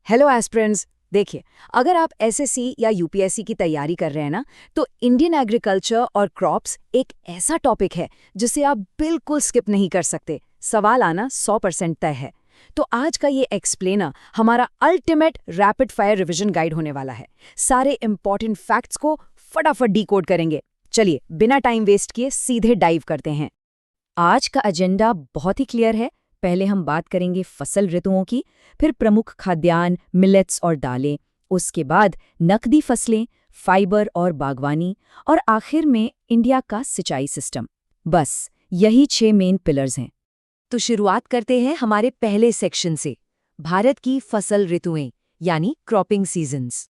Hello aspirants. देखिए, अगर आप एसएससी या यूपीएससी की तैयारी कर रहे हैं ना, तो इंडियन एग्रीकल्चर और क्रॉप्स एक ऐसा टॉपिक है जिसे आप बिल्कुल स्किप नहीं कर सकते। सवाल आना 100% तय है। तो आज का ये एक्सप्लेनर हमारा ultimate rapid fire revision guide होने वाला है। सारे इंपॉर्टेंट फैक्ट्स को फटाफट डिकोड करेंगे। चलिए, बिना टाइम वेस्ट किए सीधे डाइव करते हैं। आज का एजेंडा बहुत ही क्लियर है। पहले हम बात करेंगे फसल ऋतुओं की, फिर प्रमुख खाद्यान्न मिलेट्स और दालें, उसके बाद नकदी फसलें, फाइबर और बागवानी, और आखिर में इंडिया का सिंचाई सिस्टम। बस यही 6 मेन पिलर्स हैं। तो शुरुआत करते हैं हमारे पहले सेक्शन से, भारत की फसल ऋतुएं यानी क्रॉपिंग सीजन्स।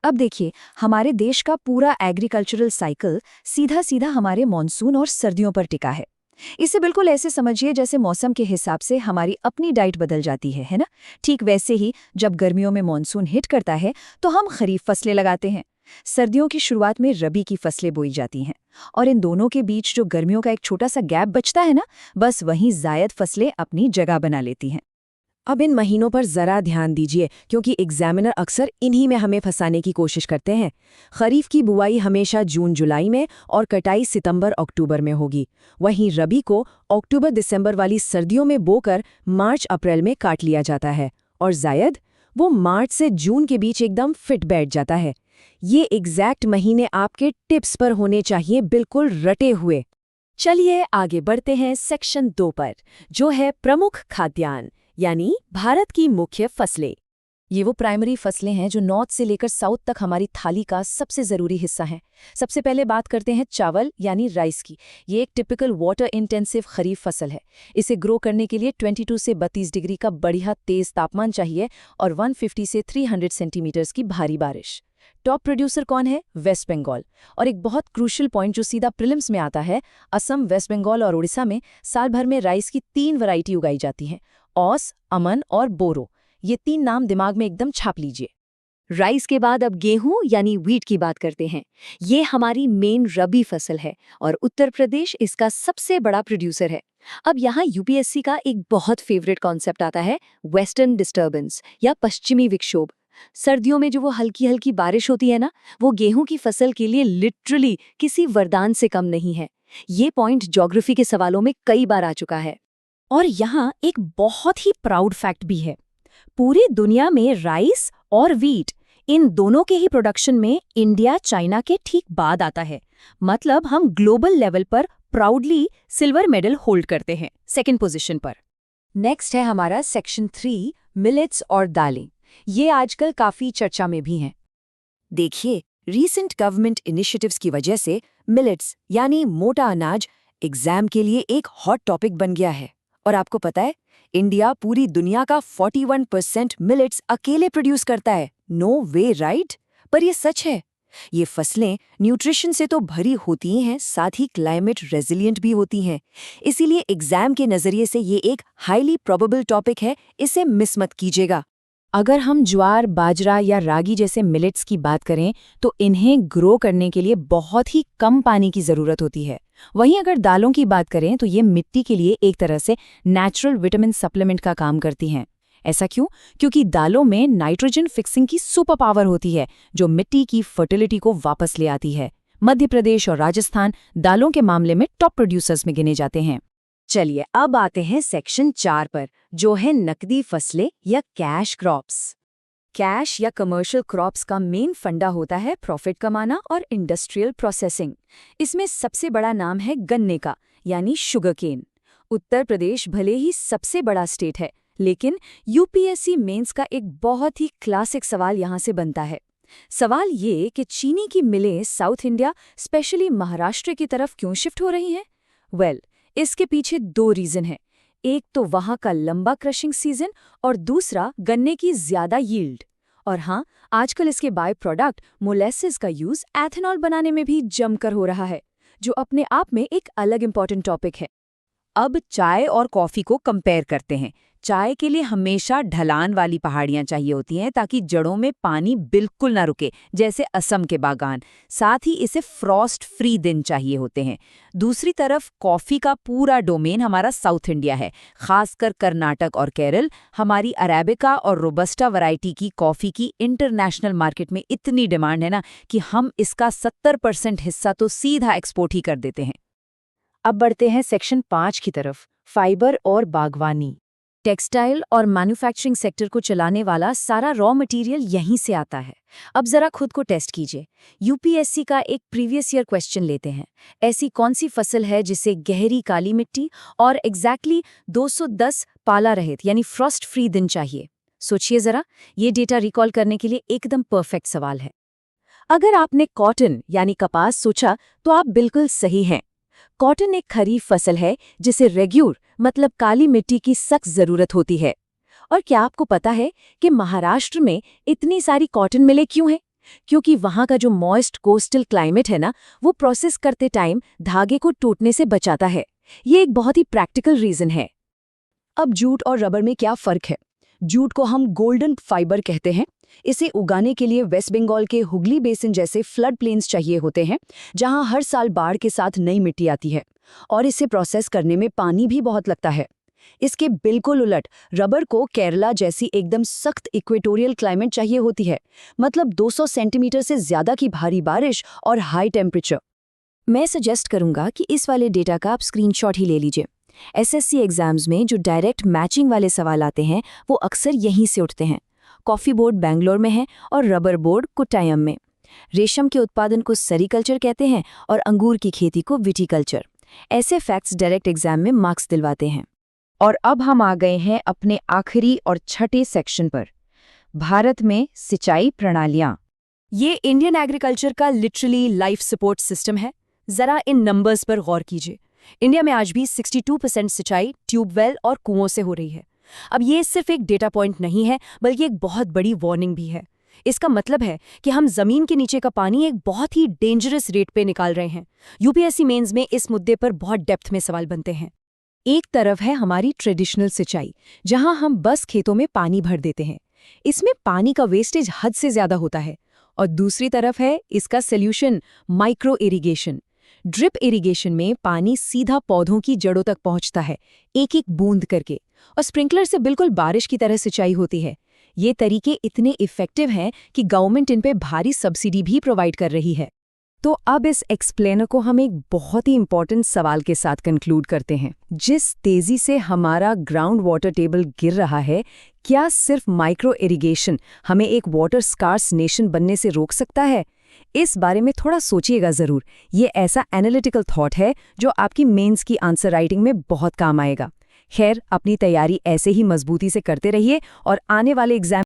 अब देखिए, हमारे देश का पूरा एग्रीकल्चरल साइकिल सीधा सीधा हमारे मॉनसून और सर्दियों पर टिका है। इसे बिल्कुल ऐसे समझिए जैसे मौसम के हिसाब से हमारी अपनी डाइट बदल जाती है ना? ठीक वैसे ही जब गर्मियों में मॉनसून हिट करता है तो हम खरीफ फसलें लगाते हैं। सर्दियों की शुरुआत में रबी की फसलें बोई जाती हैं, और इन दोनों के बीच जो गर्मियों का एक छोटा सा गैप बचता है ना, बस वहीं जायद फसलें अपनी जगह बना लेती हैं। अब इन महीनों पर जरा ध्यान दीजिए, क्योंकि एग्जामिनर अक्सर इन्हीं में हमें फंसाने की कोशिश करते हैं। खरीफ की बुआई हमेशा जून-जुलाई में और कटाई सितंबर-अक्टूबर में होगी। वहीं रबी को अक्टूबर-दिसंबर वाली सर्दियों में बोकर मार्च-अप्रैल में काट लिया जाता है, और जायद वो मार्च से जून के बीच एकदम फिट बैठ जाता है। ये एग्जैक्ट महीने आपके टिप्स पर होने चाहिए, बिल्कुल रटे हुए। चलिए आगे बढ़ते हैं सेक्शन 2 पर, जो है प्रमुख खाद्यान्न यानी भारत की मुख्य फसलें। ये वो प्राइमरी फसलें हैं जो नॉर्थ से लेकर साउथ तक हमारी थाली का सबसे ज़रूरी हिस्सा हैं। सबसे पहले बात करते हैं चावल यानी राइस की। ये एक टिपिकल वाटर इंटेंसिव खरीफ फसल है। इसे ग्रो करने के लिए 22 से 32 डिग्री का बढ़िया तेज़ तापमान चाहिए और 150 से 300 सेंटीमीटर्स की भारी बारिश। टॉप प्रोड्यूसर कौन है? वेस्ट बंगाल। और एक बहुत क्रूशियल पॉइंट जो सीधा प्रीलिम्स में आता है, असम, वेस्ट बंगाल और उड़ीसा में साल भर में राइस की 3 वैरायटी उगाई जाती हैं, औस, अमन और बोरो। ये 3 नाम दिमाग में एकदम छाप लीजिए। राइस के बाद अब गेहूं यानी व्हीट की बात करते हैं। ये हमारी मेन रबी फसल है और उत्तर प्रदेश इसका सबसे बड़ा प्रोड्यूसर है। अब यहाँ यूपीएससी का एक बहुत फेवरेट कॉन्सेप्ट आता है, वेस्टर्न डिस्टर्बेंस या पश्चिमी विक्षोभ। सर्दियों में जो वो हल्की हल्की बारिश होती है ना, वो गेहूं की फसल के लिए लिटरली किसी वरदान से कम नहीं है। ये पॉइंट ज्योग्राफी के सवालों में कई बार आ चुका है। और यहाँ एक बहुत ही प्राउड फैक्ट भी है। पूरी दुनिया में राइस और व्हीट, इन दोनों के ही प्रोडक्शन में इंडिया चाइना के ठीक बाद आता है। मतलब हम ग्लोबल लेवल पर प्राउडली सिल्वर मेडल होल्ड करते हैं, सेकंड पोजीशन पर। नेक्स्ट है हमारा सेक्शन 3, मिलेट्स और दालें। ये आजकल काफी चर्चा में भी हैं। देखिए, रीसेंट गवर्नमेंट इनिशिएटिव्स की वजह से मिलेट्स यानी मोटा अनाज एग्जाम के लिए एक हॉट टॉपिक बन गया है। और आपको पता है, इंडिया पूरी दुनिया का 41% मिलेट्स अकेले प्रोड्यूस करता है। नो वे, राइट? पर ये सच है। ये फसलें न्यूट्रिशन से तो भरी होती हैं, साथ ही क्लाइमेट रेजिलिएंट भी होती हैं। इसीलिए एग्जाम के नजरिए से ये एक हाईली प्रोबेबल टॉपिक है, इसे मिस मत कीजिएगा। अगर हम ज्वार, बाजरा या रागी जैसे मिलेट्स की बात करें, तो इन्हें ग्रो करने के लिए बहुत ही कम पानी की ज़रूरत होती है। वहीं अगर दालों की बात करें तो ये मिट्टी के लिए एक तरह से नेचुरल विटामिन सप्लीमेंट का काम करती हैं। ऐसा क्यों? क्योंकि दालों में नाइट्रोजन फिक्सिंग की सुपर पावर होती है, जो मिट्टी की फर्टिलिटी को वापस ले आती है। मध्य प्रदेश और राजस्थान दालों के मामले में टॉप प्रोड्यूसर्स में गिने जाते हैं। चलिए अब आते हैं सेक्शन 4 पर, जो है नकदी फसलें या कैश क्रॉप्स। कैश या कमर्शियल क्रॉप्स का मेन फंडा होता है प्रॉफिट कमाना और इंडस्ट्रियल प्रोसेसिंग। इसमें सबसे बड़ा नाम है गन्ने का, यानी शुगर केन। उत्तर प्रदेश भले ही सबसे बड़ा स्टेट है, लेकिन यूपीएससी मेंस का एक बहुत ही क्लासिक सवाल यहाँ से बनता है। सवाल ये कि चीनी की मिलें साउथ इंडिया, स्पेशली महाराष्ट्र की तरफ क्यों शिफ्ट हो रही हैं? इसके पीछे 2 रीज़न हैं। एक तो वहाँ का लंबा क्रशिंग सीजन, और दूसरा गन्ने की ज़्यादा यील्ड। और हाँ, आजकल इसके बाय प्रोडक्ट मोलेसिस का यूज़ एथेनॉल बनाने में भी जमकर हो रहा है, जो अपने आप में एक अलग इम्पॉर्टेंट टॉपिक है। अब चाय और कॉफ़ी को कंपेयर करते हैं। चाय के लिए हमेशा ढलान वाली पहाड़ियां चाहिए होती हैं ताकि जड़ों में पानी बिल्कुल ना रुके, जैसे असम के बागान। साथ ही इसे फ्रॉस्ट फ्री दिन चाहिए होते हैं। दूसरी तरफ कॉफ़ी का पूरा डोमेन हमारा साउथ इंडिया है, खासकर कर्नाटक और केरल। हमारी अरेबिका और रोबस्टा वैरायटी की कॉफ़ी की इंटरनेशनल मार्केट में इतनी डिमांड है ना कि हम इसका 70% हिस्सा तो सीधा एक्सपोर्ट ही कर देते हैं। अब बढ़ते हैं सेक्शन 5 की तरफ, फाइबर और बागवानी। टेक्सटाइल और मैन्युफैक्चरिंग सेक्टर को चलाने वाला सारा रॉ मटेरियल यहीं से आता है। अब जरा खुद को टेस्ट कीजिए। यूपीएससी का एक प्रीवियस ईयर क्वेश्चन लेते हैं। ऐसी कौन सी फसल है जिसे गहरी काली मिट्टी और एग्जैक्टली 210 पाला रहित यानी फ्रॉस्ट फ्री दिन चाहिए? सोचिए जरा, ये डेटा रिकॉल करने के लिए एकदम परफेक्ट सवाल है। अगर आपने कॉटन यानी कपास सोचा तो आप बिल्कुल सही हैं। कॉटन एक खरीफ फसल है जिसे रेग्यूर मतलब काली मिट्टी की सख्त जरूरत होती है। और क्या आपको पता है कि महाराष्ट्र में इतनी सारी कॉटन मिलें क्यों हैं? क्योंकि वहाँ का जो मॉइस्ट कोस्टल क्लाइमेट है ना, वो प्रोसेस करते टाइम धागे को टूटने से बचाता है। ये एक बहुत ही प्रैक्टिकल रीजन है। अब जूट और रबर में क्या फर्क है? जूट को हम गोल्डन फाइबर कहते हैं। इसे उगाने के लिए वेस्ट बंगाल के हुगली बेसिन जैसे फ्लड प्लेन्स चाहिए होते हैं, जहां हर साल बाढ़ के साथ नई मिट्टी आती है, और इसे प्रोसेस करने में पानी भी बहुत लगता है। इसके बिल्कुल उलट रबर को केरला जैसी एकदम सख्त इक्वेटोरियल क्लाइमेट चाहिए होती है, मतलब 200 सेंटीमीटर से ज्यादा की भारी बारिश और हाई टेम्परेचर। मैं सजेस्ट करूंगा कि इस वाले डेटा का आप स्क्रीनशॉट ही ले लीजिए। एसएससी एग्जाम्स में जो डायरेक्ट मैचिंग वाले सवाल आते हैं वो अक्सर यहीं से उठते हैं। कॉफ़ी बोर्ड बेंगलोर में है और रबर बोर्ड कोट्टायम में। रेशम के उत्पादन को सेरीकल्चर कहते हैं और अंगूर की खेती को विटीकल्चर। ऐसे फैक्ट्स डायरेक्ट एग्जाम में मार्क्स दिलवाते हैं। और अब हम आ गए हैं अपने आखिरी और छठे सेक्शन पर, भारत में सिंचाई प्रणालियाँ। ये इंडियन एग्रीकल्चर का लिटरली लाइफ सपोर्ट सिस्टम है। जरा इन नंबर्स पर गौर कीजिए। इंडिया में आज भी 62% सिंचाई ट्यूबवेल और कुओं से हो रही है। अब ये सिर्फ एक डेटा पॉइंट नहीं है, बल्कि एक बहुत बड़ी वार्निंग भी है। इसका मतलब है कि हम जमीन के नीचे का पानी एक बहुत ही डेंजरस रेट पे निकाल रहे हैं। यूपीएससी मेंस में इस मुद्दे पर बहुत डेप्थ में सवाल बनते हैं। एक तरफ है हमारी ट्रेडिशनल सिंचाई, जहां हम बस खेतों में पानी भर देते हैं। इसमें पानी का वेस्टेज हद से ज्यादा होता है। और दूसरी तरफ है इसका solution, micro irrigation. Drip irrigation में पानी सीधा पौधों की जड़ों तक पहुंचता है, एक एक बूंद करके, और स्प्रिंकलर से बिल्कुल बारिश की तरह सिंचाई होती है। ये तरीके इतने इफेक्टिव हैं कि गवर्नमेंट इन पे भारी सब्सिडी भी प्रोवाइड कर रही है। तो अब इस एक्सप्लेनर को हम एक बहुत ही इंपॉर्टेंट सवाल के साथ कंक्लूड करते हैं। जिस तेजी से हमारा ग्राउंड वाटर टेबल गिर रहा है, क्या सिर्फ माइक्रो इरिगेशन हमें एक वाटर स्कार्स नेशन बनने से रोक सकता है? इस बारे में थोड़ा सोचिएगा जरूर। ये ऐसा एनालिटिकल थॉट है जो आपकी मेंस की आंसर राइटिंग में बहुत काम आएगा। खैर, अपनी तैयारी ऐसे ही मजबूती से करते रहिए और आने वाले एग्जाम